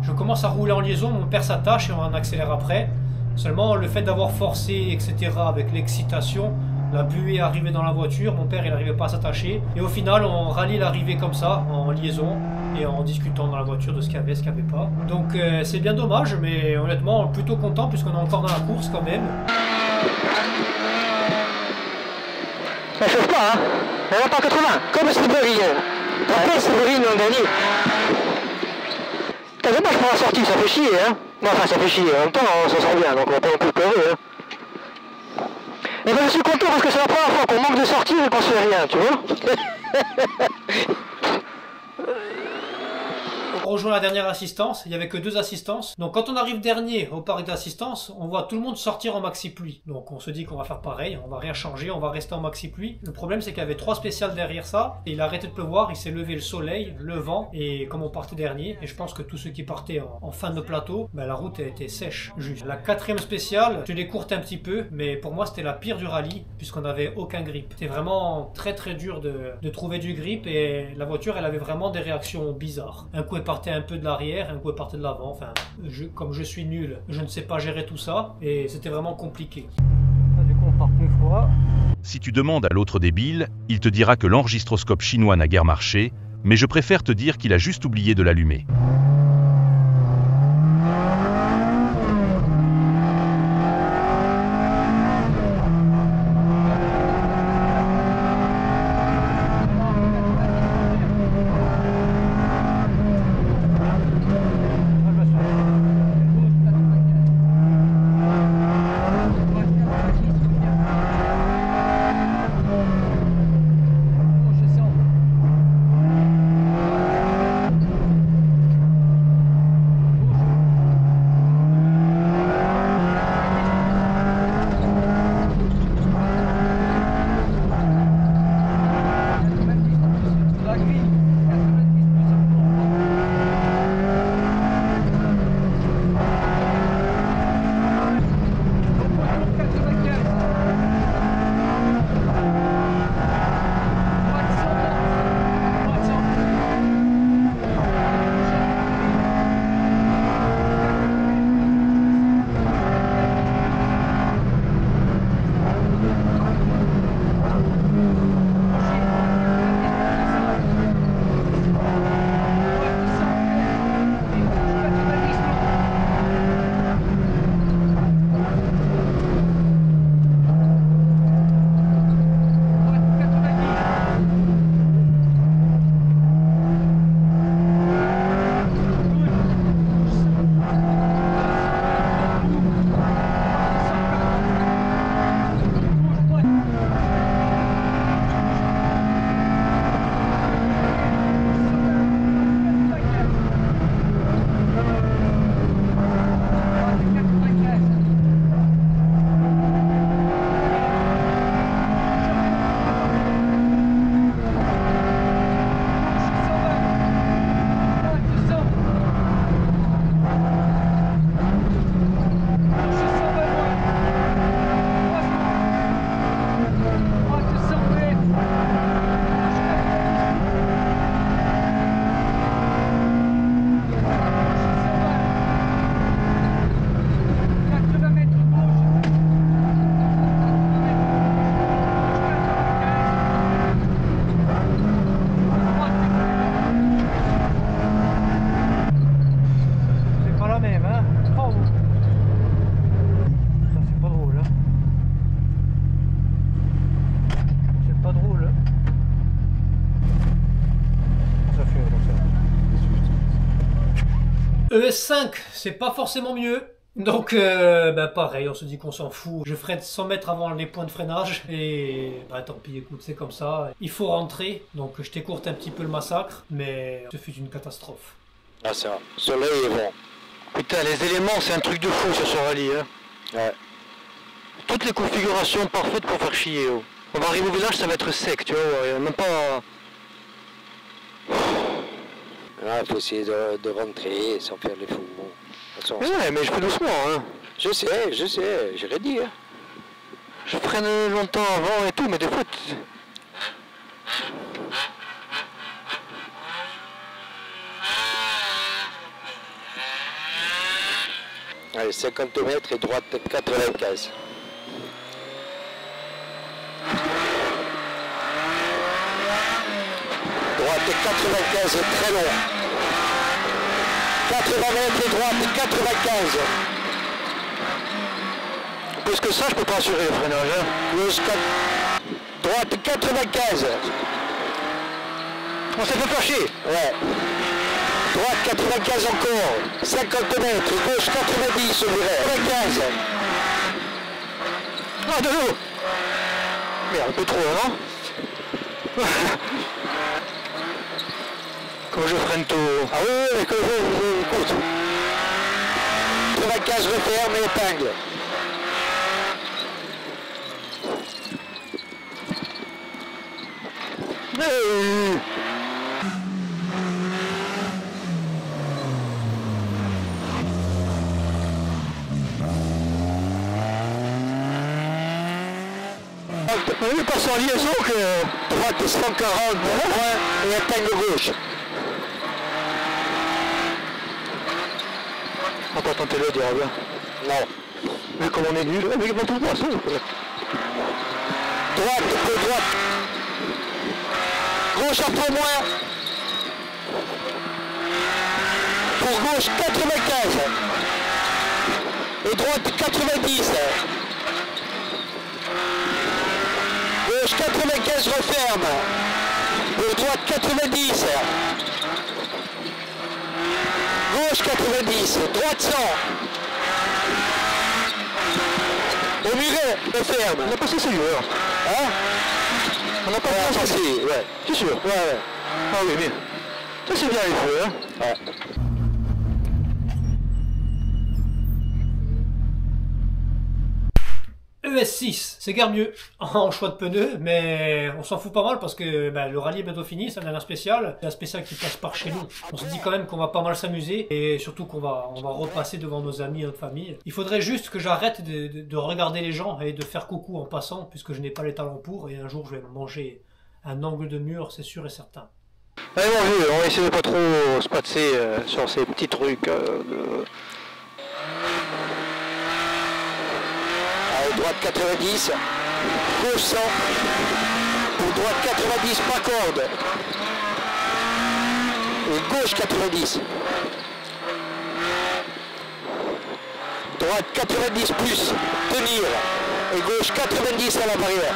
Je commence à rouler en liaison, mon père s'attache et on en accélère après. Seulement, le fait d'avoir forcé, etc., avec l'excitation, la buée arrivait dans la voiture, mon père il n'arrivait pas à s'attacher. Et au final, on rallie l'arrivée comme ça, en liaison, et en discutant dans la voiture de ce qu'il y avait, ce qu'il n'y avait pas. Donc c'est bien dommage, mais honnêtement, plutôt content puisqu'on est encore dans la course quand même. Ça chauffe pas, hein. On va pas 80, comme Séverine. Après Séverine l'an dernier. T'as dommage pour la sortie, ça fait chier, hein. Non, enfin, ça fait chier. En même temps, on s'en sort bien, donc on va pas non plus pleurer, hein. Et ben, je suis content parce que c'est la première fois qu'on manque de sortie et qu'on se fait rien, tu vois. On rejoint la dernière assistance, il n'y avait que 2 assistances. Donc quand on arrive dernier au parc d'assistance, on voit tout le monde sortir en maxi pluie. Donc on se dit qu'on va faire pareil, on va rien changer, on va rester en maxi pluie. Le problème c'est qu'il y avait 3 spéciales derrière ça, et il a arrêté de pleuvoir, il s'est levé le soleil, le vent, et comme on partait dernier, et je pense que tous ceux qui partaient en fin de plateau, ben, la route a été sèche, juste. La 4e spéciale, je l'écourte un petit peu, mais pour moi c'était la pire du rallye, puisqu'on n'avait aucun grip. C'était vraiment très dur de trouver du grip, et la voiture elle avait vraiment des réactions bizarres. Un coup elle partait un peu de l'arrière, un coup elle partait de l'avant, enfin, comme je suis nul, je ne sais pas gérer tout ça, et c'était vraiment compliqué. Du coup on part une fois. Si tu demandes à l'autre débile, il te dira que l'enregistroscope chinois n'a guère marché, mais je préfère te dire qu'il a juste oublié de l'allumer. ES5, c'est pas forcément mieux. Donc, pareil, on se dit qu'on s'en fout. Je freine 100 mètres avant les points de freinage. Et tant pis, écoute, c'est comme ça. Il faut rentrer. Donc, je t'écourte un petit peu le massacre. Mais ce fut une catastrophe. Ah, ça. Soleil est bon. Putain, les éléments, c'est un truc de fou sur ce rallye. Hein. Ouais. Toutes les configurations parfaites pour faire chier. Oh. On va arriver au village, ça va être sec, tu vois. Même pas... Il faut essayer de rentrer sans faire les fous. Bon. Ouais, mais je fais doucement, hein. Je sais, j'ai rien dit. Hein. Je freine longtemps avant et tout, mais des fois... Allez, 50 mètres et droite 95. Droite 95, très long. 80 mètres et droite 95. Plus que ça, je peux pas assurer le freinage. Hein. Droite 95. On s'est fait fâcher. Ouais. Droite 95 encore. 50 mètres. Gauche 90 au virage. 95. Ah, de l'eau. Merde, un peu trop, non? Quand je freine tôt. Ah oui, que je écoute. 95 referme et épingle. On est passé en liaison que... Droite 140 et épingle gauche. On va pas tenter le diable. Non. Mais comme on est nul, mais comment tout le passe. Droite, peu droite. Gauche un peu moins. Pour gauche 95. Et droite 90. Gauche 95 referme. Pour droite 90. Gauche 90. Droite 100. Au muret, referme. On a passé celui-là. Hein? On n'a pas passé. Ouais. C'est sûr. Ouais. Ah oui, bien. Ça c'est bien les feux, hein. Ouais. ES6, c'est guère mieux en choix de pneus, mais on s'en fout pas mal parce que le rallye est bientôt fini, c'est un spécial. C'est un spécial qui passe par chez nous. On se dit quand même qu'on va pas mal s'amuser et surtout qu'on va repasser devant nos amis et notre famille. Il faudrait juste que j'arrête de regarder les gens et de faire coucou en passant puisque je n'ai pas les talents pour et un jour je vais manger un angle de mur, c'est sûr et certain. Allez mon vieux, on va essayer de pas trop se passer sur ces petits trucs Droite 90, gauche 100, pour droite 90 pas corde, et gauche 90, droite 90 plus, tenir, et gauche 90 à la barrière.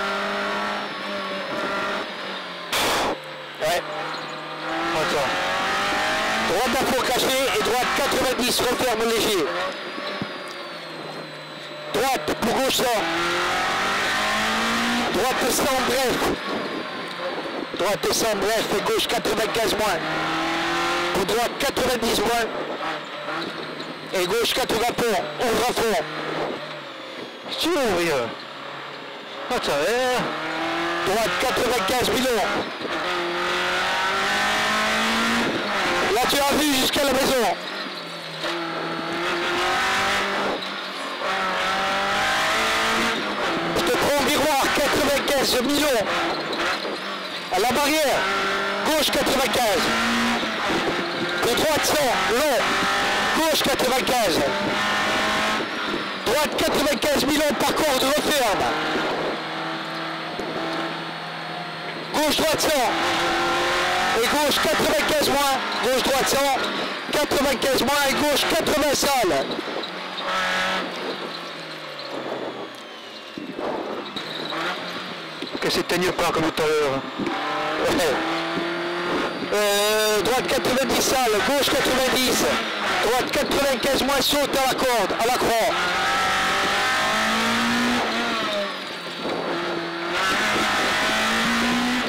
Ouais. Attends. Droite à fond caché et droite 90, referme léger. Droite pour gauche 100. Droite 100 bref. Droite 100 bref et gauche 95 moins. Pour droite 90 moins. Et gauche 80 pont. Ouvre à fond. Tu ouvres. Attends, Droite 95 millions. Là tu as vu jusqu'à la maison. Miroir 95 millions à la barrière, gauche 95, de droite 100, long, gauche 95, droite 95 millions par corde, referme, gauche droite 100, et gauche 95 moins, gauche droite 100, 95 moins et gauche 80 salles. Que s'éteigne pas comme tout à l'heure. Droite 90 salles, gauche 90. Droite 95 moins, saute à la corde, à la croix.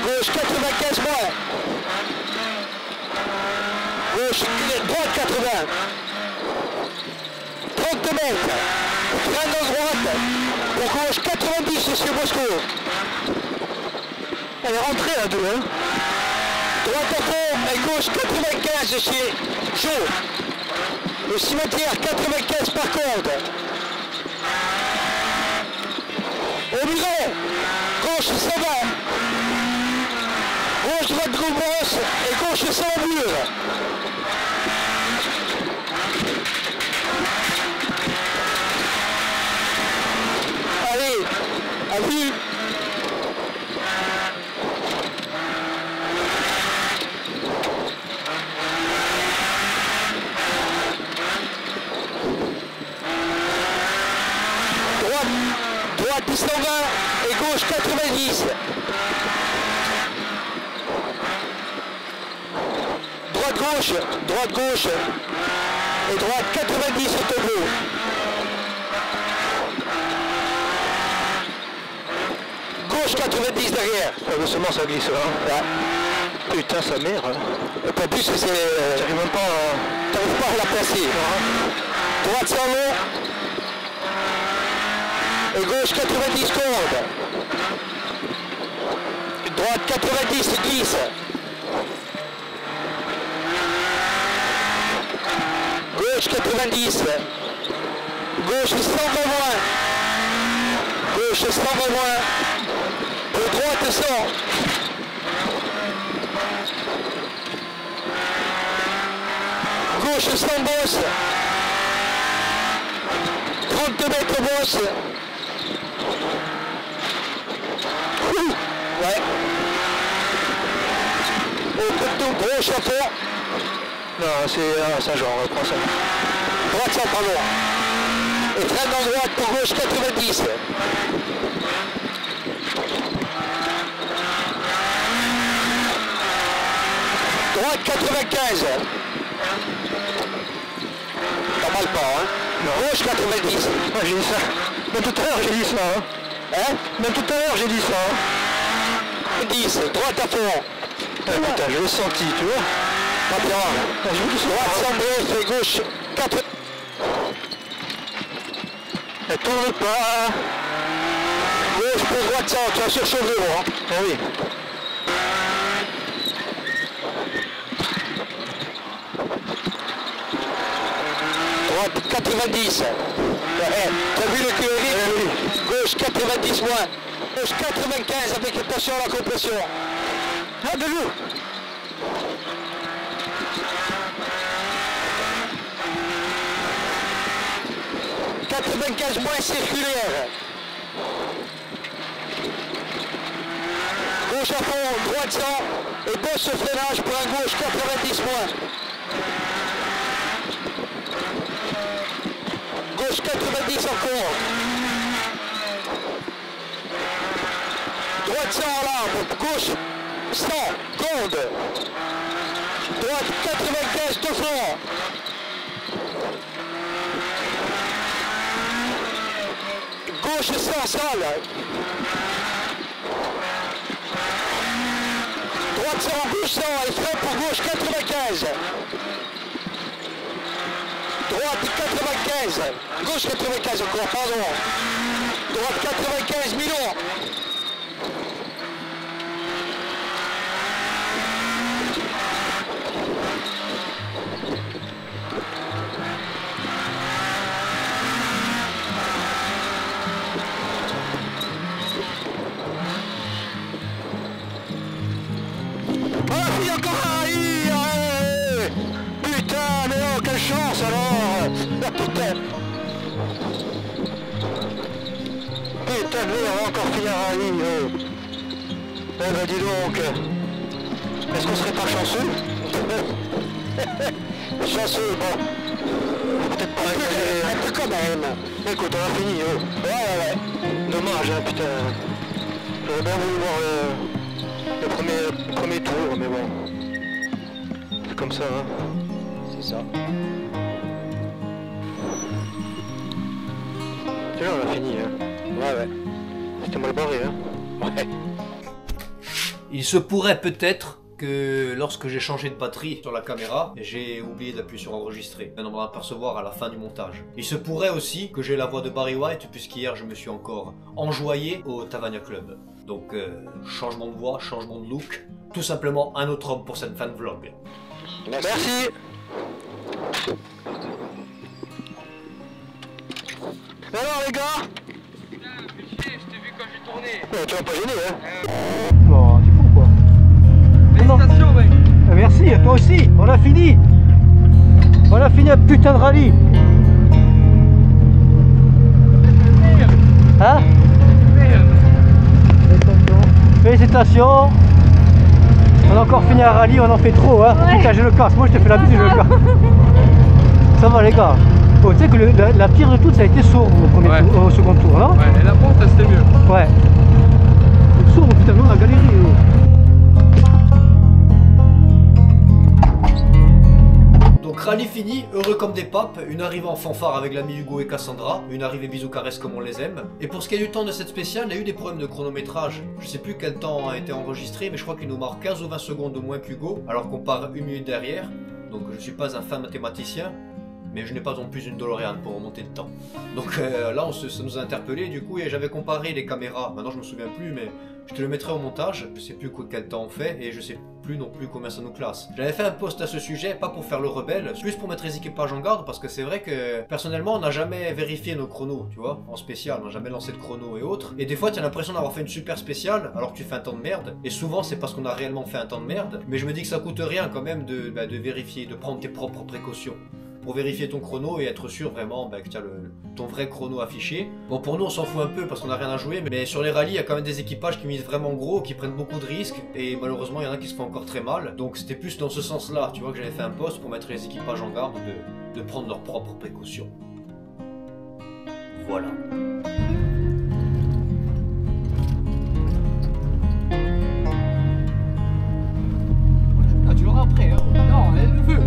Gauche 95 moins. Gauche, droite 80. 30 mètres. Freine à droite. Pour gauche 90, monsieur Bosco. Elle est rentrée à 2, hein. Droite à fond et gauche 95 chez Joe. Le cimetière 95 par corde. Au muret, gauche 120. Gauche droite grosse et gauche sans mur. Allez, à vue. Droite 120 et gauche 90. Droite gauche et droite 90 au tableau. Gauche 90 derrière. Doucement ça glisse là. Ouais. Putain sa mère. Et pas plus c'est. T'arrives même pas à la placer. Droite sans long. Et gauche 90 cordes. Droite 90 glisse. Gauche 90. Gauche 120 moins. Gauche 120 moins. Et droite 100. Gauche 100 bosse. 32 mètres bosse. Ouais. Au couteau gros chapeau. Non, c'est Saint-Jean, on reprend ça. Droite 100, pardon. Et freine en droite pour gauche 90. Droite 95. Pas mal pas, hein. Non. Gauche 90. Moi j'ai dit ça. Même tout à l'heure j'ai dit ça, hein. Hein? Même tout à l'heure j'ai dit ça, hein. 10, droite à fond. Ah, putain, je l'ai senti, tu vois. Pas bien. Droite sans bref et gauche 4. Elle tourne pas. Gauche pour droite sans, tu vas surchauffer, hein. Ah oui. Droite 90. Ouais, t'as vu le QRI? Oui. Gauche 90 moins. Gauche 95 avec attention à la compression. Ah, de l'eau. « 95 moins circulaire. Gauche à fond, droite 100 et bosse au freinage pour un gauche 90 moins. Gauche 90 encore. Droite 100 en l'arbre, gauche 100, corde. Droite 95 de fond. Gauche 100, salle. Droite 100, gauche 100 et frein pour gauche 95. Droite 95. Gauche 95 encore, pardon. Droite 95, Milon. Putain, lui, on va encore finir un ligne. Eh ben dis donc, est-ce qu'on serait pas chanceux? Chanceux, bon. Peut-être pas un peu quand même. Écoute, on a fini. Ouais. Dommage, hein, putain. J'aurais bien voulu voir le premier tour, mais bon. C'est comme ça, hein. C'est ça. C'est là, on a fini, hein. Ouais. C'était mal barré, hein. Ouais. Il se pourrait peut-être que lorsque j'ai changé de batterie sur la caméra, j'ai oublié d'appuyer sur enregistrer. On va apercevoir à la fin du montage. Il se pourrait aussi que j'ai la voix de Barry White, puisqu'hier je me suis encore enjoyé au Tavania Club. Donc changement de voix, changement de look, tout simplement un autre homme pour cette fin de vlog. Merci. Alors les gars, Je t'ai vu quand j'ai tourné. tu vas pas gêner, hein. Non, tu fous quoi. Félicitations, mec. Merci, toi aussi, on a fini. On a fini un putain de rallye. Hein? Félicitations. On a encore fini un rallye, on en fait trop, hein. Ouais. Putain, je le casse, moi je te fais la bise, je le casse. Ça va les gars. Oh, tu sais que la pire de toutes, ça a été sourd au second tour, non? Ouais, et la porte, c'était mieux. Ouais. Sourd, putain, nous on a galéré. Donc rallye fini, heureux comme des papes, une arrivée en fanfare avec l'ami Hugo et Cassandra, une arrivée bisous caresses comme on les aime. Et pour ce qui est du temps de cette spéciale, il y a eu des problèmes de chronométrage. Je sais plus quel temps a été enregistré, mais je crois qu'il nous marque 15 ou 20 secondes de moins qu'Hugo, alors qu'on part 1 minute derrière. Donc je ne suis pas un fin mathématicien, mais je n'ai pas non plus une DeLorean pour remonter le temps. Donc là, ça nous a interpellé, du coup, et j'avais comparé les caméras. Maintenant, je me souviens plus, mais je te le mettrai au montage. Je sais plus quel temps on fait, et je sais plus non plus combien ça nous classe. J'avais fait un post à ce sujet, pas pour faire le rebelle, plus pour mettre les équipages en garde, parce que c'est vrai que, personnellement, on n'a jamais vérifié nos chronos, tu vois, en spécial, on n'a jamais lancé de chrono et autres. Et des fois, tu as l'impression d'avoir fait une super spéciale, alors que tu fais un temps de merde. Et souvent, c'est parce qu'on a réellement fait un temps de merde. Mais je me dis que ça coûte rien quand même de vérifier, de prendre tes propres précautions. Pour vérifier ton chrono et être sûr vraiment que tu as ton vrai chrono affiché. Bon, pour nous on s'en fout un peu parce qu'on n'a rien à jouer, mais sur les rallyes il y a quand même des équipages qui misent vraiment gros, qui prennent beaucoup de risques, et malheureusement il y en a qui se font encore très mal. Donc c'était plus dans ce sens là, tu vois, que j'avais fait un post pour mettre les équipages en garde de prendre leurs propres précautions. Voilà. Ah, tu l'auras après, hein. Non, elle le veut.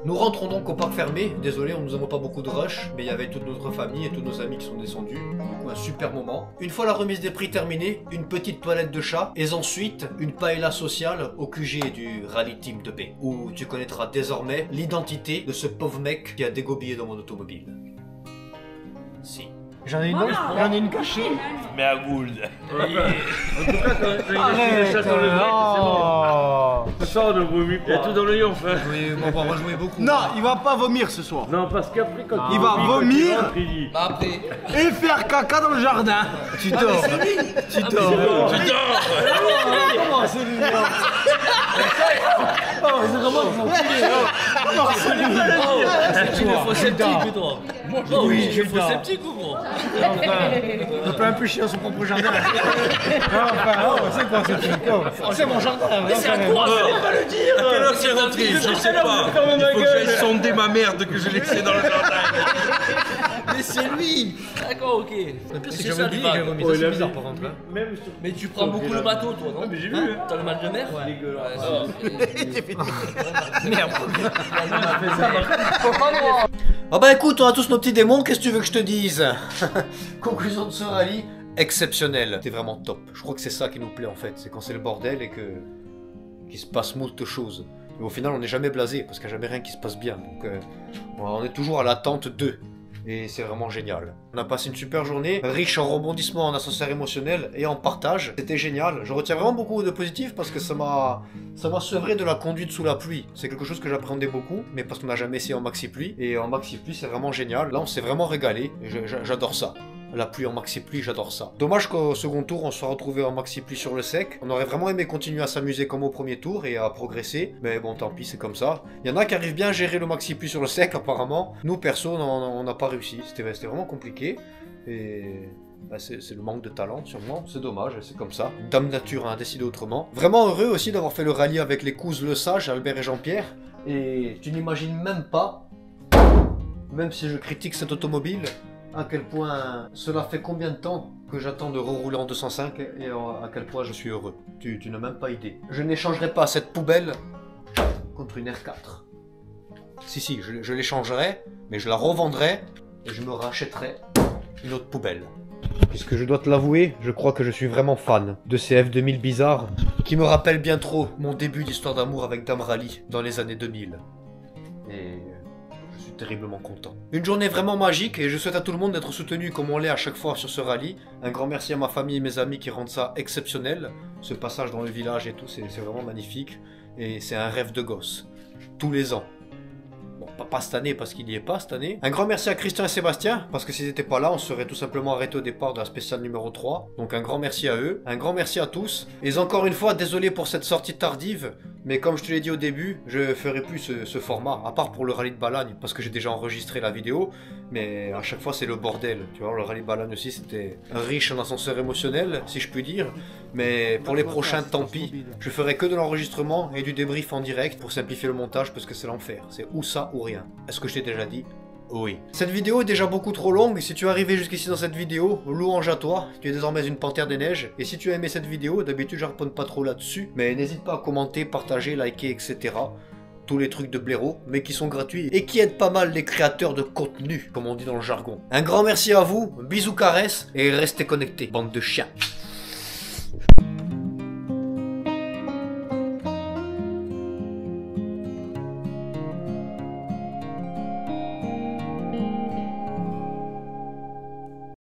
Nous rentrons donc au parc fermé. Désolé, on nous envoie pas beaucoup de rush, mais il y avait toute notre famille et tous nos amis qui sont descendus. Du coup, un super moment. Une fois la remise des prix terminée, une petite toilette de chat, et ensuite une paella sociale au QG du Rallye Team 2B, où tu connaîtras désormais l'identité de ce pauvre mec qui a dégobillé dans mon automobile. Si. J'en ai une cachée. Mais à Gould. En tout cas, quand il a le chat dans le bec, c'est bon. Ça, on ne vomit pas. Il y a tout dans le yonf. Oui, on va rejouer beaucoup. Non, il va pas vomir ce soir. Non, parce qu'après, quand il va vomir Après. et faire caca dans le jardin. Tu dors. Tu dors. Comment c'est lui? Oh, c'est vraiment Tu me faux sceptique, toi. Oui, je faux sceptique ou quoi? on peut un peu chier dans son propre jardin. C'est quoi ce c'est mon jardin. C'est à quoi? Pas le dire. À quelle heure c'est rentré? Je sais pas. Il faut que j'aille sonder ma merde que je laissais dans le jardin. Mais c'est lui. D'accord, ok. C'est ça, lui, j'ai vomi. C'est bizarre par contre. Mais tu prends beaucoup le bateau, toi, non? Mais j'ai vu. T'as le mal de mer? Merde. Ah bah écoute, on a tous nos petits démons, qu'est-ce que tu veux que je te dise? Conclusion de ce rallye, exceptionnel. C'était vraiment top. Je crois que c'est ça qui nous plaît en fait, c'est quand c'est le bordel et qu'il se passe moult choses. Mais au final on n'est jamais blasé, parce qu'il n'y a jamais rien qui se passe bien. Donc on est toujours à l'attente d'eux. Et c'est vraiment génial. On a passé une super journée, riche en rebondissements, en ascenseur émotionnel et en partage. C'était génial. Je retiens vraiment beaucoup de positif parce que ça m'a sevré de la conduite sous la pluie. C'est quelque chose que j'appréhendais beaucoup, mais parce qu'on n'a jamais essayé en maxi pluie. Et en maxi pluie, c'est vraiment génial. Là, on s'est vraiment régalé. J'adore ça. La pluie en maxi pluie, j'adore ça. Dommage qu'au second tour, on soit retrouvé en maxi pluie sur le sec. On aurait vraiment aimé continuer à s'amuser comme au premier tour et à progresser. Mais bon, tant pis, c'est comme ça. Il y en a qui arrivent bien à gérer le maxi pluie sur le sec, apparemment. Nous, perso, on n'a pas réussi. C'était vraiment compliqué. Et bah, c'est le manque de talent, sûrement. C'est dommage, c'est comme ça. Dame Nature a décidé autrement. Vraiment heureux aussi d'avoir fait le rallye avec les Couzes Le Sage, Albert et Jean-Pierre. Et tu n'imagines même pas même si je critique cette automobile, à quel point cela fait combien de temps que j'attends de rerouler en 205 et à quel point je suis heureux. Tu n'as même pas idée. Je n'échangerai pas cette poubelle contre une R4. Si, je l'échangerai, mais je la revendrai et je me rachèterai une autre poubelle. Puisque je dois te l'avouer, je crois que je suis vraiment fan de ces F2000 bizarres qui me rappellent bien trop mon début d'histoire d'amour avec Dame Rally dans les années 2000. Et je suis terriblement content. Une journée vraiment magique et je souhaite à tout le monde d'être soutenu comme on l'est à chaque fois sur ce rallye. Un grand merci à ma famille et mes amis qui rendent ça exceptionnel. Ce passage dans le village et tout, c'est vraiment magnifique. Et c'est un rêve de gosse. Tous les ans. Bon, pas cette année parce qu'il n'y est pas cette année. Un grand merci à Christian et Sébastien parce que s'ils n'étaient pas là, on serait tout simplement arrêté au départ de la spéciale numéro 3. Donc un grand merci à eux. Un grand merci à tous. Et encore une fois, désolé pour cette sortie tardive. Mais comme je te l'ai dit au début, je ferai plus ce format, à part pour le rallye de Balagne, parce que j'ai déjà enregistré la vidéo, mais à chaque fois c'est le bordel, tu vois, le rallye de Balagne aussi c'était riche en ascenseur émotionnel, si je puis dire, mais pour les prochains, tant pis, je ferai que de l'enregistrement et du débrief en direct pour simplifier le montage, parce que c'est l'enfer, c'est ou ça ou rien. Est-ce que je t'ai déjà dit ? Oui. Cette vidéo est déjà beaucoup trop longue, et si tu es arrivé jusqu'ici dans cette vidéo, louange à toi, tu es désormais une panthère des neiges, et si tu as aimé cette vidéo, d'habitude je réponds pas trop là-dessus, mais n'hésite pas à commenter, partager, liker, etc. Tous les trucs de blaireau, mais qui sont gratuits, et qui aident pas mal les créateurs de contenu, comme on dit dans le jargon. Un grand merci à vous, bisous caresses, et restez connectés, bande de chiens.